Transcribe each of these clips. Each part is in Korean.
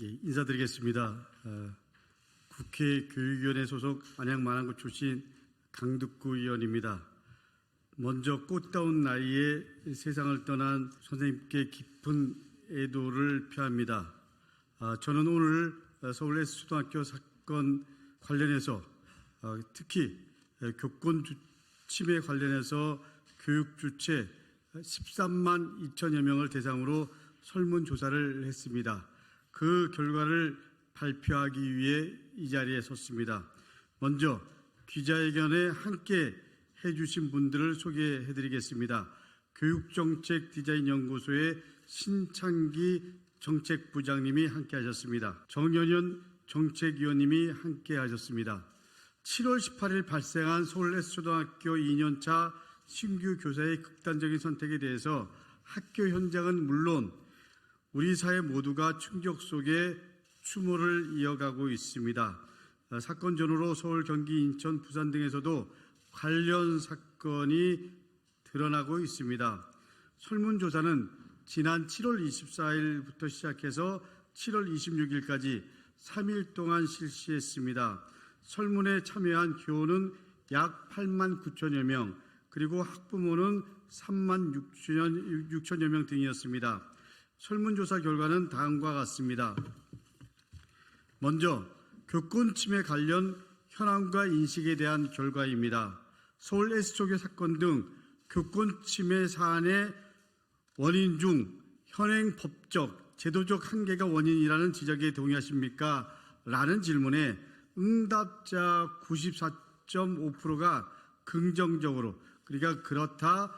인사드리겠습니다. 국회 교육위원회 소속 안양 마랑구 출신 강득구 의원입니다. 먼저 꽃다운 나이에 세상을 떠난 선생님께 깊은 애도를 표합니다. 저는 오늘 서울 S초등학교 사건 관련해서 특히 교권 침해 관련해서 교육 주체 13만 2천여 명을 대상으로 설문조사를 했습니다. 그 결과를 발표하기 위해 이 자리에 섰습니다. 먼저 기자회견에 함께 해주신 분들을 소개해드리겠습니다. 교육정책디자인연구소의 신창기 정책부장님이 함께 하셨습니다. 정연현 정책위원님이 함께 하셨습니다. 7월 18일 발생한 서울 S초등학교 2년차 신규 교사의 극단적인 선택에 대해서 학교 현장은 물론 우리 사회 모두가 충격 속에 추모를 이어가고 있습니다. 사건 전후로 서울, 경기, 인천, 부산 등에서도 관련 사건이 드러나고 있습니다. 설문조사는 지난 7월 24일부터 시작해서 7월 26일까지 3일 동안 실시했습니다. 설문에 참여한 교원은 약 8만 9천여 명, 그리고 학부모는 3만 6천여 명 등이었습니다. 설문조사 결과는 다음과 같습니다. 먼저 교권 침해 관련 현황과 인식에 대한 결과입니다. 서울 S초교 사건 등 교권 침해 사안의 원인 중 현행 법적, 제도적 한계가 원인이라는 지적에 동의하십니까? 라는 질문에 응답자 94.5%가 긍정적으로, 그러니까 그렇다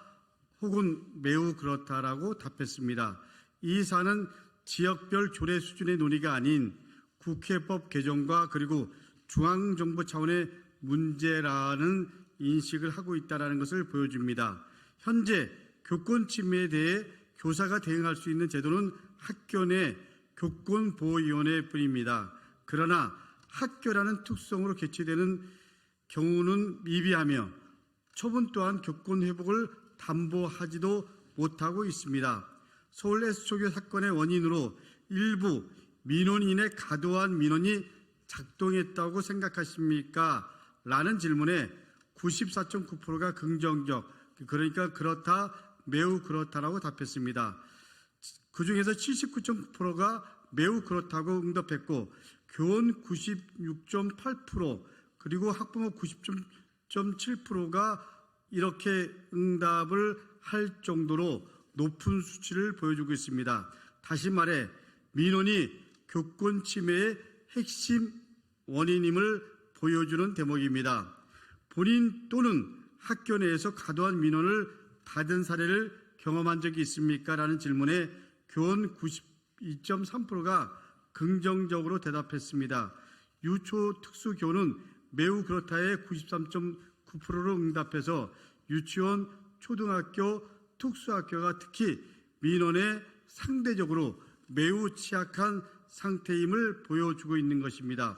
혹은 매우 그렇다라고 답했습니다. 이 사안은 지역별 조례 수준의 논의가 아닌 국회법 개정과 그리고 중앙정부 차원의 문제라는 인식을 하고 있다는 것을 보여줍니다. 현재 교권 침해에 대해 교사가 대응할 수 있는 제도는 학교 내 교권보호위원회뿐입니다. 그러나 학교라는 특성으로 개최되는 경우는 미비하며 처분 또한 교권 회복을 담보하지도 못하고 있습니다. 서울 S초교 사건의 원인으로 일부 민원인의 과도한 민원이 작동했다고 생각하십니까? 라는 질문에 94.9%가 긍정적, 그러니까 그렇다, 매우 그렇다라고 답했습니다. 그중에서 79.9%가 매우 그렇다고 응답했고 교원 96.8%, 그리고 학부모 90.7%가 이렇게 응답을 할 정도로 높은 수치를 보여주고 있습니다. 다시 말해 민원이 교권 침해의 핵심 원인임을 보여주는 대목입니다. 본인 또는 학교 내에서 과도한 민원을 받은 사례를 경험한 적이 있습니까? 라는 질문에 교원 92.3%가 긍정적으로 대답했습니다. 유초 특수교는 매우 그렇다에 93.9%로 응답해서 유치원, 초등학교, 특수학교가 특히 민원에 상대적으로 매우 취약한 상태임을 보여주고 있는 것입니다.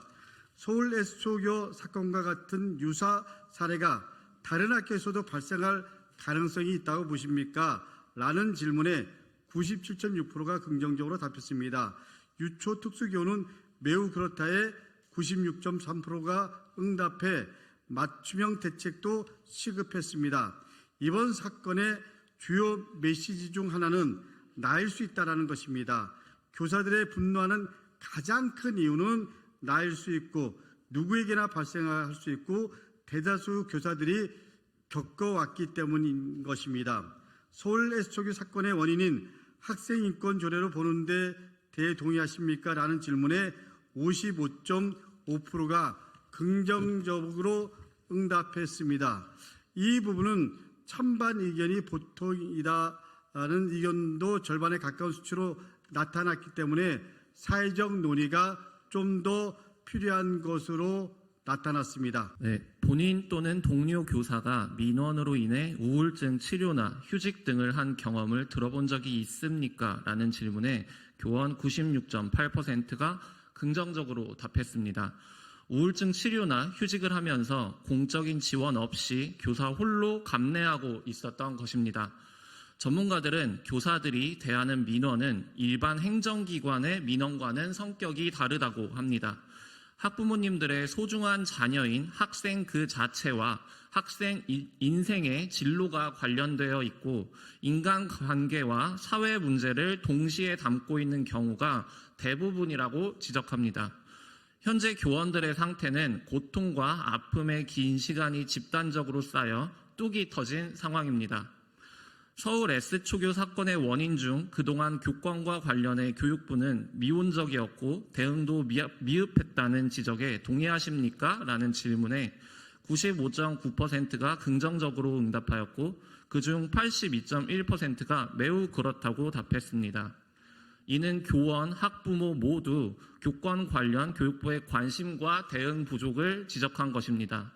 서울 S초교 사건과 같은 유사 사례가 다른 학교에서도 발생할 가능성이 있다고 보십니까? 라는 질문에 97.6%가 긍정적으로 답했습니다. 유초 특수교는 매우 그렇다에 96.3%가 응답해 맞춤형 대책도 시급했습니다. 이번 사건의 주요 메시지 중 하나는 나일 수 있다는 것입니다. 교사들의 분노하는 가장 큰 이유는 나일 수 있고 누구에게나 발생할 수 있고 대다수 교사들이 겪어왔기 때문인 것입니다. 서울 S초교 사건의 원인인 학생인권 조례로 보는 데 대해 동의하십니까? 라는 질문에 55.5%가 긍정적으로 응답했습니다. 이 부분은 찬반 의견이 보통이다라는 의견도 절반에 가까운 수치로 나타났기 때문에 사회적 논의가 좀 더 필요한 것으로 나타났습니다. 네, 본인 또는 동료 교사가 민원으로 인해 우울증 치료나 휴직 등을 한 경험을 들어본 적이 있습니까? 라는 질문에 교원 96.8%가 긍정적으로 답했습니다. 우울증 치료나 휴직을 하면서 공적인 지원 없이 교사 홀로 감내하고 있었던 것입니다. 전문가들은 교사들이 대하는 민원은 일반 행정기관의 민원과는 성격이 다르다고 합니다. 학부모님들의 소중한 자녀인 학생 그 자체와 학생 인생의 진로가 관련되어 있고 인간관계와 사회 문제를 동시에 담고 있는 경우가 대부분이라고 지적합니다. 현재 교원들의 상태는 고통과 아픔의 긴 시간이 집단적으로 쌓여 뚝이 터진 상황입니다. 서울 S초교 사건의 원인 중 그동안 교권과 관련해 교육부는 미온적이었고 대응도 미흡했다는 지적에 동의하십니까? 라는 질문에 95.9%가 긍정적으로 응답하였고 그중 82.1%가 매우 그렇다고 답했습니다. 이는 교원, 학부모 모두 교권 관련 교육부의 관심과 대응 부족을 지적한 것입니다.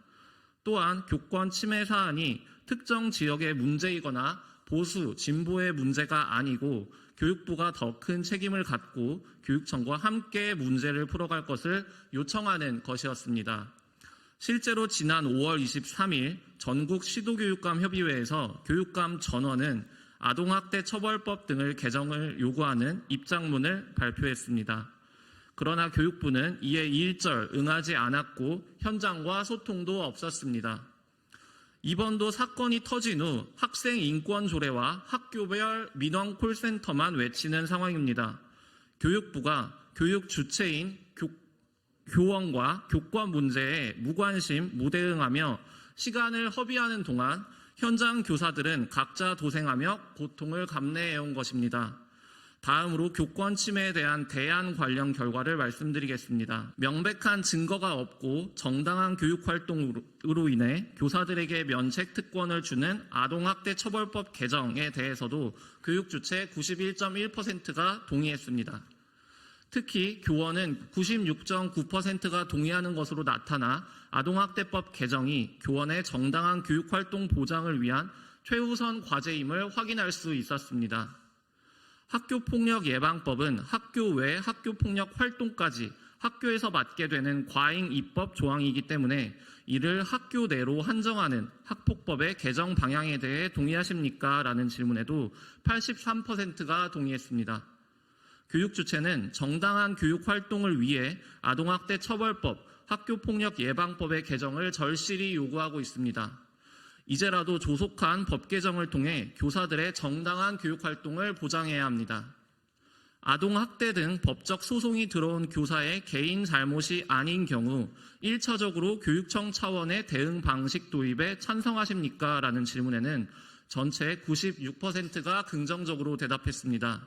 또한 교권 침해 사안이 특정 지역의 문제이거나 보수, 진보의 문제가 아니고 교육부가 더 큰 책임을 갖고 교육청과 함께 문제를 풀어갈 것을 요청하는 것이었습니다. 실제로 지난 5월 23일 전국 시도교육감 협의회에서 교육감 전원은 아동학대 처벌법 등을 개정을 요구하는 입장문을 발표했습니다. 그러나 교육부는 이에 일절 응하지 않았고 현장과 소통도 없었습니다. 이번도 사건이 터진 후 학생 인권 조례와 학교별 민원 콜센터만 외치는 상황입니다. 교육부가 교육 주체인 교원과 교권 문제에 무관심, 무대응하며 시간을 허비하는 동안 현장 교사들은 각자 도생하며 고통을 감내해온 것입니다. 다음으로 교권 침해에 대한 대안 관련 결과를 말씀드리겠습니다. 명백한 증거가 없고 정당한 교육활동으로 인해 교사들에게 면책 특권을 주는 아동학대 처벌법 개정에 대해서도 교육주체 91.1%가 동의했습니다. 특히 교원은 96.9%가 동의하는 것으로 나타나 아동학대법 개정이 교원의 정당한 교육활동 보장을 위한 최우선 과제임을 확인할 수 있었습니다. 학교폭력 예방법은 학교 외 학교폭력 활동까지 학교에서 맡게 되는 과잉 입법 조항이기 때문에 이를 학교 내로 한정하는 학폭법의 개정 방향에 대해 동의하십니까? 라는 질문에도 83%가 동의했습니다. 교육 주체는 정당한 교육 활동을 위해 아동학대 처벌법, 학교폭력 예방법의 개정을 절실히 요구하고 있습니다. 이제라도 조속한 법 개정을 통해 교사들의 정당한 교육 활동을 보장해야 합니다. 아동학대 등 법적 소송이 들어온 교사의 개인 잘못이 아닌 경우 1차적으로 교육청 차원의 대응 방식 도입에 찬성하십니까? 라는 질문에는 전체 96%가 긍정적으로 대답했습니다.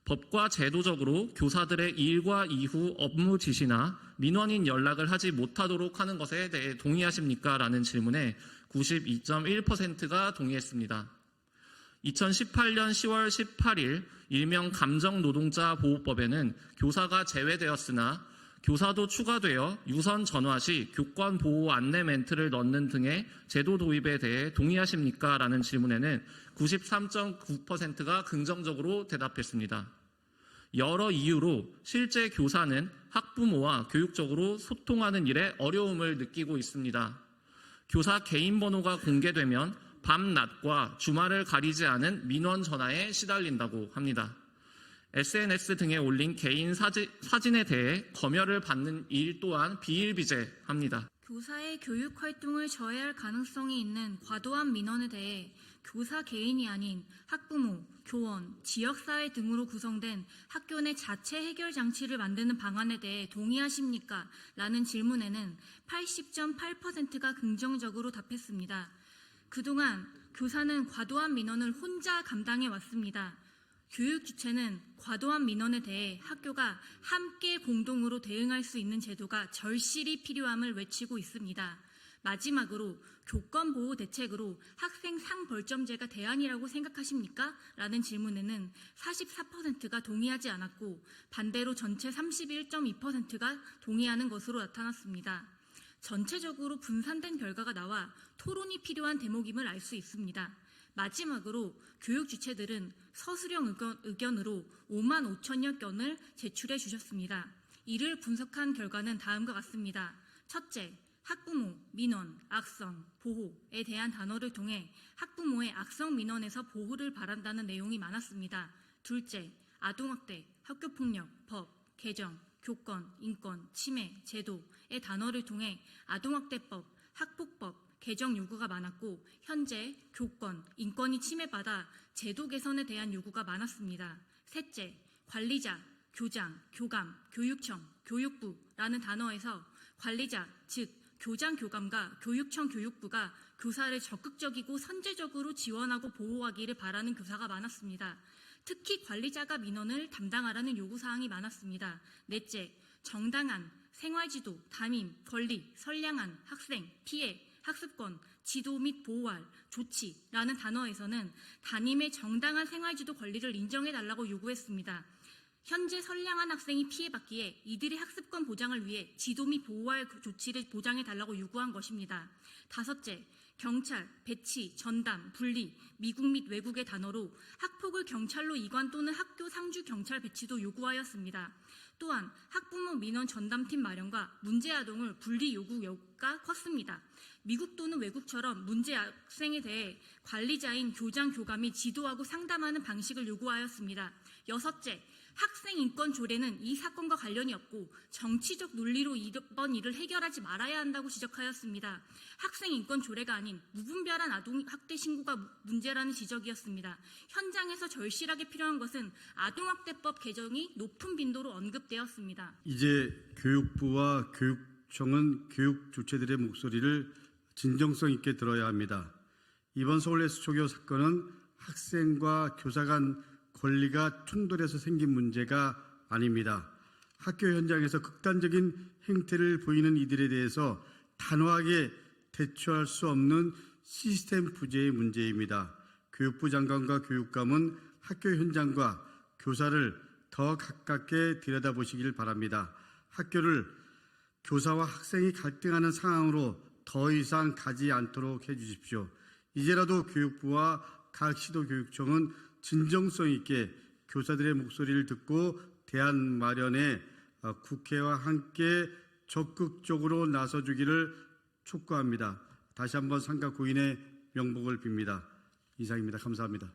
법과 제도적으로 교사들의 일과 이후 업무 지시나 민원인 연락을 하지 못하도록 하는 것에 대해 동의하십니까? 라는 질문에 92.1%가 동의했습니다. 2018년 10월 18일 일명 감정노동자보호법에는 교사가 제외되었으나 교사도 추가되어 유선 전화 시 교권 보호 안내 멘트를 넣는 등의 제도 도입에 대해 동의하십니까? 라는 질문에는 93.9%가 긍정적으로 대답했습니다. 여러 이유로 실제 교사는 학부모와 교육적으로 소통하는 일에 어려움을 느끼고 있습니다. 교사 개인 번호가 공개되면 밤, 낮과 주말을 가리지 않은 민원 전화에 시달린다고 합니다. SNS 등에 올린 개인 사진에 대해 검열을 받는 일 또한 비일비재합니다. 교사의 교육 활동을 저해할 가능성이 있는 과도한 민원에 대해 교사 개인이 아닌 학부모, 교원, 지역사회 등으로 구성된 학교 내 자체 해결 장치를 만드는 방안에 대해 동의하십니까? 라는 질문에는 80.8%가 긍정적으로 답했습니다. 그동안 교사는 과도한 민원을 혼자 감당해 왔습니다. 교육 주체는 과도한 민원에 대해 학교가 함께 공동으로 대응할 수 있는 제도가 절실히 필요함을 외치고 있습니다. 마지막으로 교권 보호 대책으로 학생 상벌점제가 대안이라고 생각하십니까? 라는 질문에는 44%가 동의하지 않았고 반대로 전체 31.2%가 동의하는 것으로 나타났습니다. 전체적으로 분산된 결과가 나와 토론이 필요한 대목임을 알 수 있습니다. 마지막으로 교육 주체들은 서술형 의견으로 5만 5천여 건을 제출해 주셨습니다. 이를 분석한 결과는 다음과 같습니다. 첫째, 학부모, 민원, 악성, 보호에 대한 단어를 통해 학부모의 악성 민원에서 보호를 바란다는 내용이 많았습니다. 둘째, 아동학대, 학교폭력, 법, 개정, 교권, 인권, 침해, 제도의 단어를 통해 아동학대법, 학폭법, 개정 요구가 많았고 현재 교권, 인권이 침해받아 제도 개선에 대한 요구가 많았습니다. 셋째, 관리자, 교장, 교감, 교육청, 교육부라는 단어에서 관리자, 즉 교장, 교감과 교육청, 교육부가 교사를 적극적이고 선제적으로 지원하고 보호하기를 바라는 교사가 많았습니다. 특히 관리자가 민원을 담당하라는 요구사항이 많았습니다. 넷째, 정당한 생활지도, 담임, 권리, 선량한 학생, 피해, 학습권, 지도 및 보호할, 조치라는 단어에서는 담임의 정당한 생활지도 권리를 인정해달라고 요구했습니다. 현재 선량한 학생이 피해받기에 이들의 학습권 보장을 위해 지도 및 보호할 조치를 보장해달라고 요구한 것입니다. 다섯째, 경찰, 배치, 전담, 분리, 미국 및 외국의 단어로 학폭을 경찰로 이관 또는 학교 상주 경찰 배치도 요구하였습니다. 또한 학부모 민원 전담팀 마련과 문제 아동을 분리 요구가 컸습니다. 미국 또는 외국처럼 문제 학생에 대해 관리자인 교장, 교감이 지도하고 상담하는 방식을 요구하였습니다. 여섯째, 학생 인권 조례는 이 사건과 관련이 없고 정치적 논리로 이번 일을 해결하지 말아야 한다고 지적하였습니다. 학생 인권 조례가 아닌 무분별한 아동 학대 신고가 문제라는 지적이었습니다. 현장에서 절실하게 필요한 것은 아동학대법 개정이 높은 빈도로 언급되었습니다. 이제 교육부와 교육청은 교육 주체들의 목소리를 진정성 있게 들어야 합니다. 이번 서울 S초교 사건은 학생과 교사 간 권리가 충돌해서 생긴 문제가 아닙니다. 학교 현장에서 극단적인 행태를 보이는 이들에 대해서 단호하게 대처할 수 없는 시스템 부재의 문제입니다. 교육부 장관과 교육감은 학교 현장과 교사를 더 가깝게 들여다보시길 바랍니다. 학교를 교사와 학생이 갈등하는 상황으로 더 이상 가지 않도록 해주십시오. 이제라도 교육부와 각 시도교육청은 진정성 있게 교사들의 목소리를 듣고 대안 마련에 국회와 함께 적극적으로 나서주기를 촉구합니다. 다시 한번 삼가 고인의 명복을 빕니다. 이상입니다. 감사합니다.